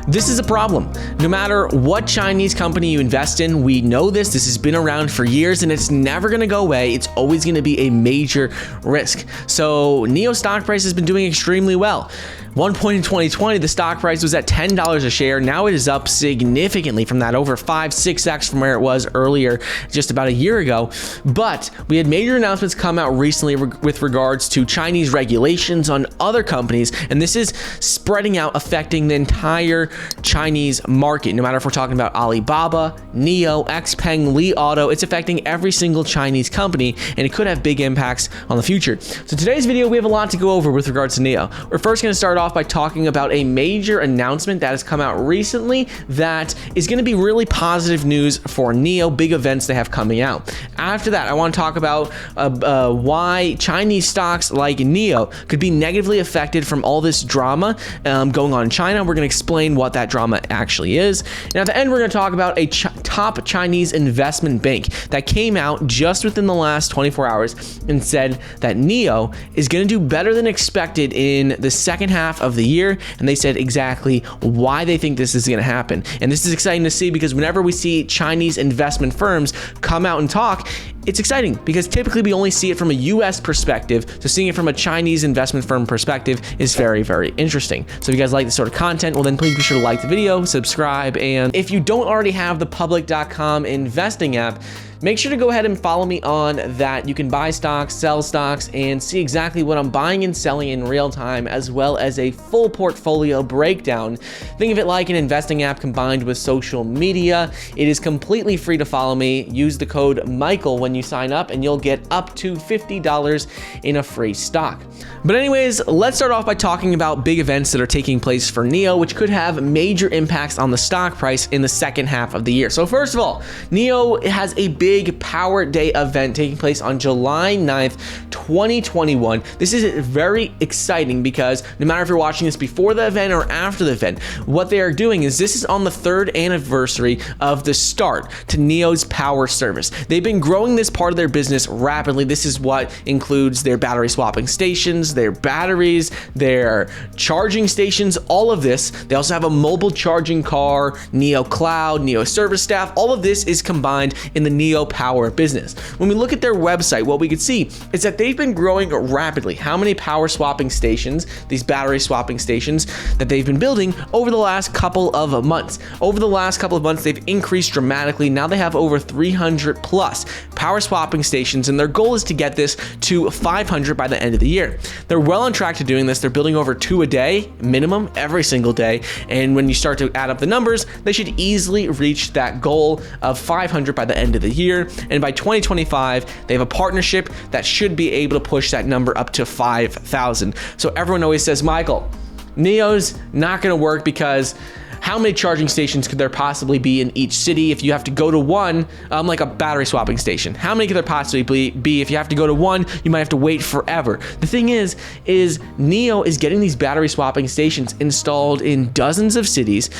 This is a problem. No matter what Chinese company you invest in, we know this. This has been around for years and it's never going to go away. It's always going to be a major risk. So NIO stock price has been doing extremely well. One point in 2020, the stock price was at $10 a share. Now it is up significantly from that, over 5-6x from where it was earlier, just about a year ago. But we had major announcements come out recently with regards to Chinese regulations on other companies, and this is spreading out, affecting the entire Chinese market. No matter if we're talking about Alibaba, NIO, XPeng, Li Auto, it's affecting every single Chinese company, and it could have big impacts on the future. So today's video, we have a lot to go over with regards to NIO. We're first going to start off by talking about a major announcement that has come out recently that is going to be really positive news for NIO, big events they have coming out. After that, I want to talk about why Chinese stocks like NIO could be negatively affected from all this drama going on in China. We're going to explain what that drama actually is. And at the end, we're going to talk about a top Chinese investment bank that came out just within the last 24 hours and said that NIO is going to do better than expected in the second half of the year, and they said exactly why they think this is going to happen. And this is exciting to see because whenever we see Chinese investment firms come out and talk, it's exciting because typically we only see it from a US perspective. So seeing it from a Chinese investment firm perspective is very, very interesting. So if you guys like this sort of content, well then please be sure to like the video, subscribe, and if you don't already have the public.com investing app, make sure to go ahead and follow me on that. You can buy stocks, sell stocks, and see exactly what I'm buying and selling in real time, as well as a full portfolio breakdown. Think of it like an investing app combined with social media. It is completely free to follow me. Use the code Michael when you sign up, and you'll get up to $50 in a free stock. But anyways, let's start off by talking about big events that are taking place for NIO, which could have major impacts on the stock price in the second half of the year. So first of all, NIO has a big Power Day event taking place on July 9th, 2021. This is very exciting because no matter if you're watching this before the event or after the event, what they are doing is this is on the 3rd anniversary of the start to NIO's power service. They've been growing this part of their business rapidly. This is what includes their battery swapping stations, their batteries, their charging stations, all of this. They also have a mobile charging car, NIO Cloud, NIO Service Staff. All of this is combined in the NIO Power business. When we look at their website, what we could see is that they've been growing rapidly. How many power swapping stations, these battery swapping stations that they've been building over the last couple of months. Over the last couple of months, they've increased dramatically. Now they have over 300 plus power swapping stations, and their goal is to get this to 500 by the end of the year. They're well on track to doing this. They're building over 2 a day minimum every single day. And when you start to add up the numbers, they should easily reach that goal of 500 by the end of the year. And by 2025, they have a partnership that should be able to push that number up to 5,000. So everyone always says, Michael, NIO's not going to work because how many charging stations could there possibly be in each city if you have to go to one, like a battery swapping station? How many could there possibly be if you have to go to one, you might have to wait forever? The thing is NIO is getting these battery swapping stations installed in dozens of cities,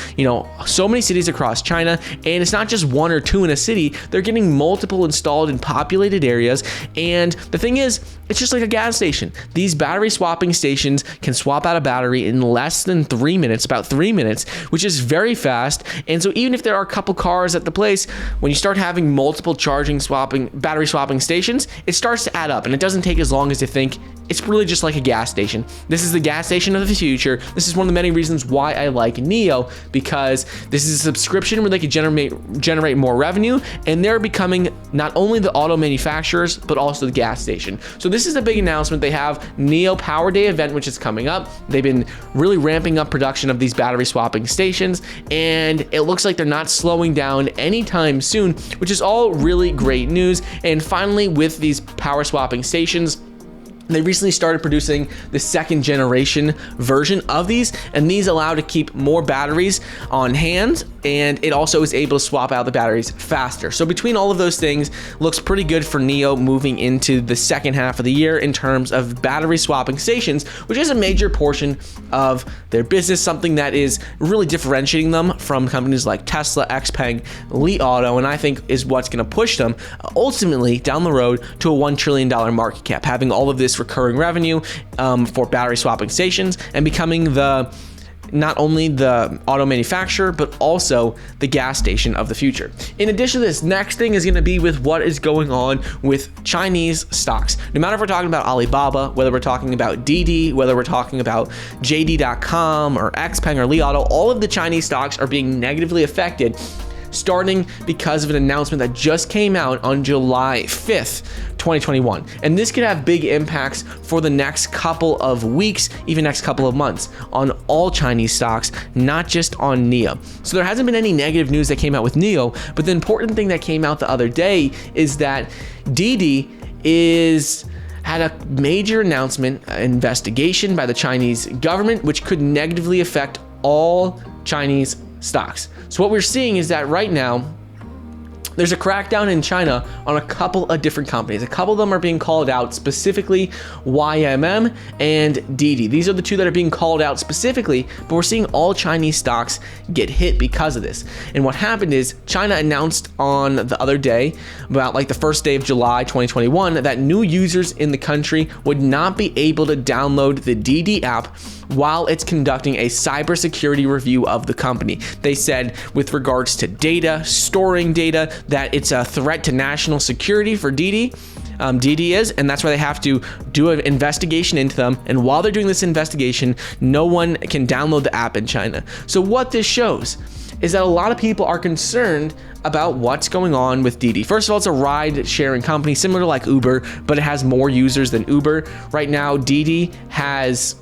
so many cities across China, and it's not just 1 or 2 in a city. They're getting multiple installed in populated areas, and the thing is, it's just like a gas station. These battery swapping stations can swap out a battery in less than 3 minutes, about 3 minutes, which is very fast. And so even if there are a couple cars at the place, when you start having multiple battery swapping stations, it starts to add up, and it doesn't take as long as you think. It's really just like a gas station. This is the gas station of the future. This is one of the many reasons why I like NIO, because this is a subscription where they can generate more revenue, and they're becoming not only the auto manufacturers, but also the gas station. So this is a big announcement. They have NIO Power Day event, which is coming up. They've been really ramping up production of these battery swapping stations, and it looks like they're not slowing down anytime soon, which is all really great news. And finally, with these power swapping stations, they recently started producing the 2nd generation version of these, and these allow to keep more batteries on hand, and it also is able to swap out the batteries faster. So between all of those things, looks pretty good for NIO moving into the second half of the year in terms of battery swapping stations, which is a major portion of their business, something that is really differentiating them from companies like Tesla, XPeng, Li Auto, and I think is what's going to push them ultimately down the road to a $1 trillion market cap, having all of this recurring revenue for battery swapping stations and becoming the not only the auto manufacturer, but also the gas station of the future. In addition to this, next thing is going to be with what is going on with Chinese stocks. No matter if we're talking about Alibaba, whether we're talking about Didi, whether we're talking about JD.com or XPeng or Li Auto, all of the Chinese stocks are being negatively affected, starting because of an announcement that just came out on July 5th, 2021. And this could have big impacts for the next couple of weeks, even next couple of months, on all Chinese stocks, not just on NIO. So there hasn't been any negative news that came out with NIO, but the important thing that came out the other day is that Didi had a major announcement, investigation by the Chinese government, which could negatively affect all Chinese stocks. So what we're seeing is that right now, there's a crackdown in China on a couple of different companies. A couple of them are being called out, specifically YMM and Didi. These are the two that are being called out specifically, but we're seeing all Chinese stocks get hit because of this. And what happened is China announced on the other day, about like the first day of July 2021, that new users in the country would not be able to download the Didi app while it's conducting a cybersecurity review of the company. They said with regards to data, storing data, that it's a threat to national security for Didi. Didi is, and that's why they have to do an investigation into them. And while they're doing this investigation, no one can download the app in China. So what this shows is that a lot of people are concerned about what's going on with Didi. First of all, it's a ride-sharing company similar to like Uber, but it has more users than Uber. Right now, Didi has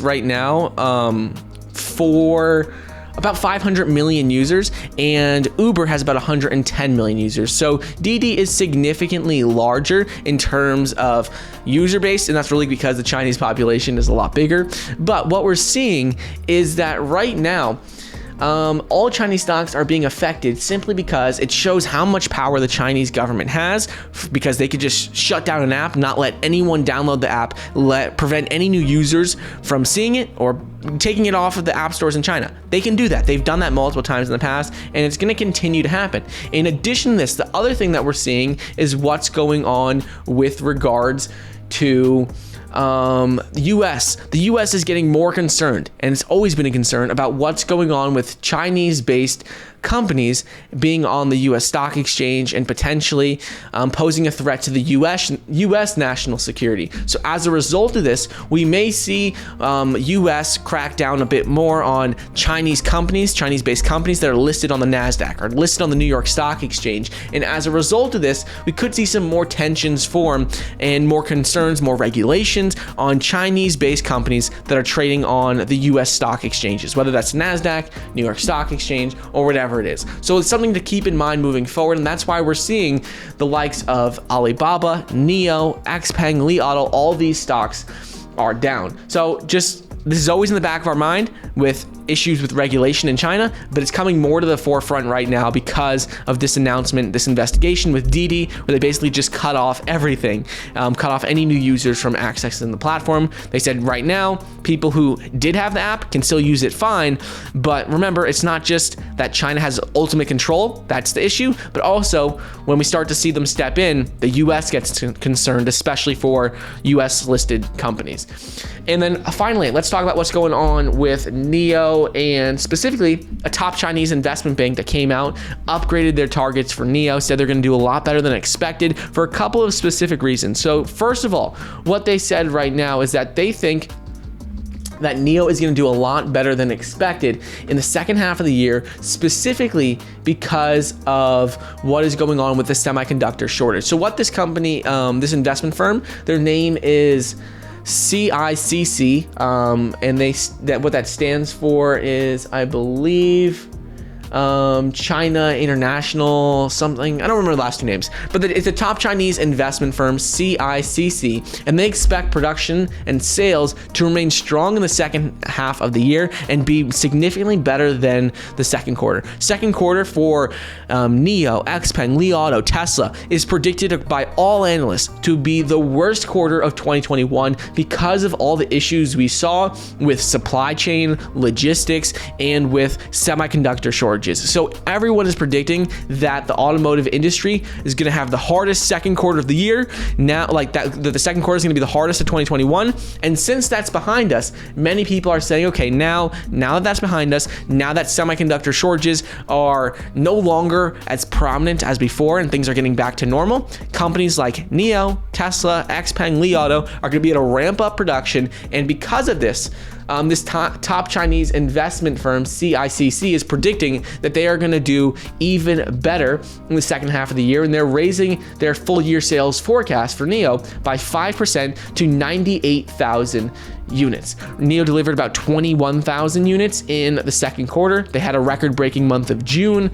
right now for about 500 million users, and Uber has about 110 million users. So Didi is significantly larger in terms of user base, and that's really because the Chinese population is a lot bigger. But what we're seeing is that right now, all Chinese stocks are being affected simply because it shows how much power the Chinese government has, because they could just shut down an app, not let anyone download the app, prevent any new users from seeing it or taking it off of the app stores in China. They can do that. They've done that multiple times in the past, and it's going to continue to happen. In addition to this, the other thing that we're seeing is what's going on with regards to the US. The US is getting more concerned, and it's always been a concern about what's going on with Chinese-based companies being on the US stock exchange and potentially posing a threat to the US national security. So as a result of this, we may see US crack down a bit more on Chinese companies, Chinese-based companies that are listed on the NASDAQ or listed on the New York Stock Exchange. And as a result of this, we could see some more tensions form and more concerns, more regulations on Chinese-based companies that are trading on the US stock exchanges, whether that's NASDAQ, New York Stock Exchange, or whatever it is. So it's something to keep in mind moving forward, and that's why we're seeing the likes of Alibaba, NIO, XPeng, Li Auto, all these stocks are down. So this is always in the back of our mind with issues with regulation in China, but it's coming more to the forefront right now because of this announcement, this investigation with Didi, where they basically just cut off everything, cut off any new users from accessing the platform. They said right now, people who did have the app can still use it fine, but remember, it's not just that China has ultimate control, that's the issue, but also when we start to see them step in, the US gets concerned, especially for US listed companies. And then finally, let's talk about what's going on with NIO, and specifically a top Chinese investment bank that came out, upgraded their targets for NIO, said they're going to do a lot better than expected for a couple of specific reasons. So first of all, what they said right now is that they think that NIO is going to do a lot better than expected in the second half of the year, specifically because of what is going on with the semiconductor shortage. So what this company, this investment firm, their name is CICC, and what that stands for is, I believe, China International something. I don't remember the last two names, but it's a top Chinese investment firm, CICC, and they expect production and sales to remain strong in the second half of the year and be significantly better than the second quarter. Second quarter for NIO, XPeng, Li Auto, Tesla is predicted by all analysts to be the worst quarter of 2021 because of all the issues we saw with supply chain, logistics, and with semiconductor shortages. shortages. So everyone is predicting that the automotive industry is going to have the hardest second quarter of the year. Now, like that, the second quarter is going to be the hardest of 2021. And since that's behind us, many people are saying, okay, now that that's behind us, now that semiconductor shortages are no longer as prominent as before and things are getting back to normal, companies like NIO, Tesla, XPeng, Li Auto are going to be able to ramp up production. And because of this, this top Chinese investment firm, CICC, is predicting that they are going to do even better in the second half of the year, and they're raising their full year sales forecast for NIO by 5% to 98,000 units. NIO delivered about 21,000 units in the second quarter. They had a record-breaking month of June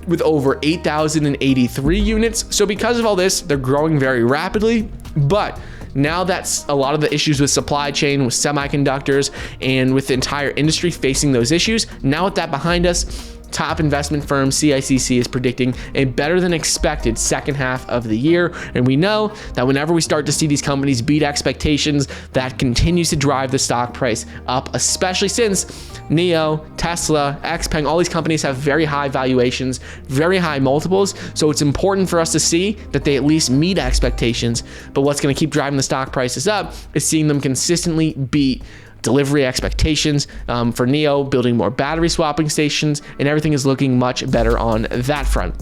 with over 8,083 units. So because of all this, they're growing very rapidly, but now that's a lot of the issues with supply chain, with semiconductors, and with the entire industry facing those issues. Now with that behind us, top investment firm CICC is predicting a better than expected second half of the year. And we know that whenever we start to see these companies beat expectations, that continues to drive the stock price up, especially since NIO, Tesla, XPeng, all these companies have very high valuations, very high multiples. So it's important for us to see that they at least meet expectations. But what's going to keep driving the stock prices up is seeing them consistently beat delivery expectations. For NIO, building more battery swapping stations, and everything is looking much better on that front.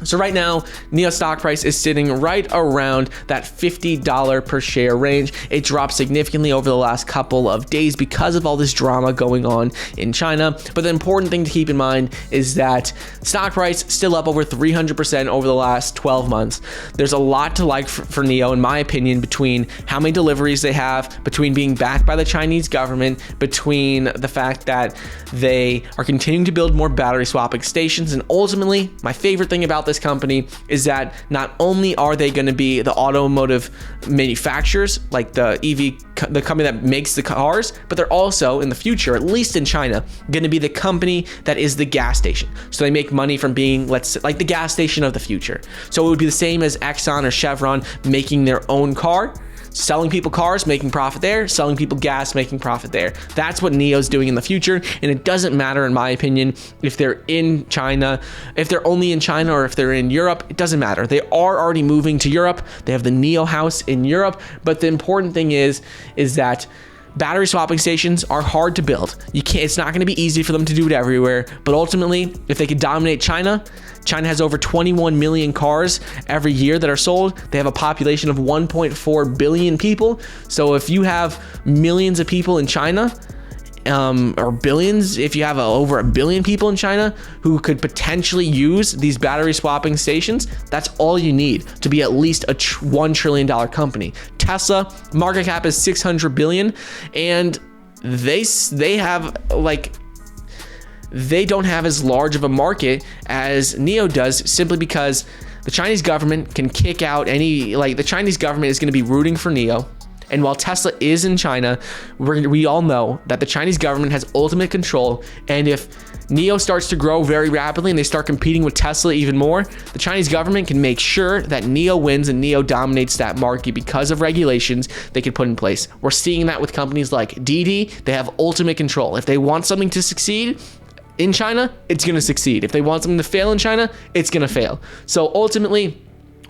So right now, NIO stock price is sitting right around that $50 per share range. It dropped significantly over the last couple of days because of all this drama going on in China. But the important thing to keep in mind is that stock price still up over 300% over the last 12 months. There's a lot to like for NIO, in my opinion, between how many deliveries they have, between being backed by the Chinese government, between the fact that they are continuing to build more battery swapping stations, and ultimately, my favorite thing about this company is that not only are they going to be the automotive manufacturers, like the the company that makes the cars, but they're also in the future, at least in China, going to be the company that is the gas station. So they make money from being, let's say, like the gas station of the future. So it would be the same as Exxon or Chevron making their own car, selling people cars, making profit there, selling people gas, making profit there. That's what NIO's doing in the future. And it doesn't matter, in my opinion, if they're in China, if they're only in China, or if they're in Europe. It doesn't matter. They are already moving to Europe. They have the NIO house in Europe. But the important thing is that battery swapping stations are hard to build. It's not going to be easy for them to do it everywhere. But ultimately, if they could dominate China has over 21 million cars every year that are sold. They have a population of 1.4 billion people. So if you have millions of people in China, or billions, if you have over a billion people in China who could potentially use these battery swapping stations, that's all you need to be at least a $1 trillion company. Tesla market cap is 600 billion, and they have they don't have as large of a market as NIO does, simply because the Chinese government can kick out the Chinese government is going to be rooting for NIO. And while Tesla is in China, we all know that the Chinese government has ultimate control. And if NIO starts to grow very rapidly and they start competing with Tesla even more, the Chinese government can make sure that NIO wins and NIO dominates that market because of regulations they could put in place. We're seeing that with companies like Didi. They have ultimate control. If they want something to succeed in China, it's going to succeed. If they want something to fail in China, it's going to fail. So ultimately,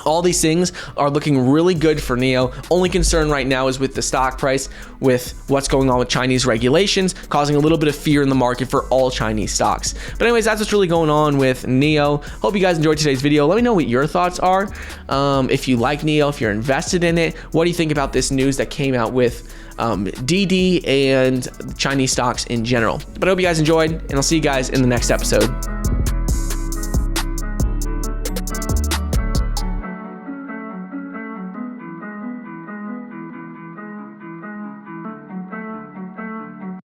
all these things are looking really good for NIO. Only concern right now is with the stock price, with what's going on with Chinese regulations, causing a little bit of fear in the market for all Chinese stocks. But anyways, that's what's really going on with NIO. Hope you guys enjoyed today's video. Let me know what your thoughts are. If you like NIO, if you're invested in it, what do you think about this news that came out with DD and Chinese stocks in general? But I hope you guys enjoyed, and I'll see you guys in the next episode.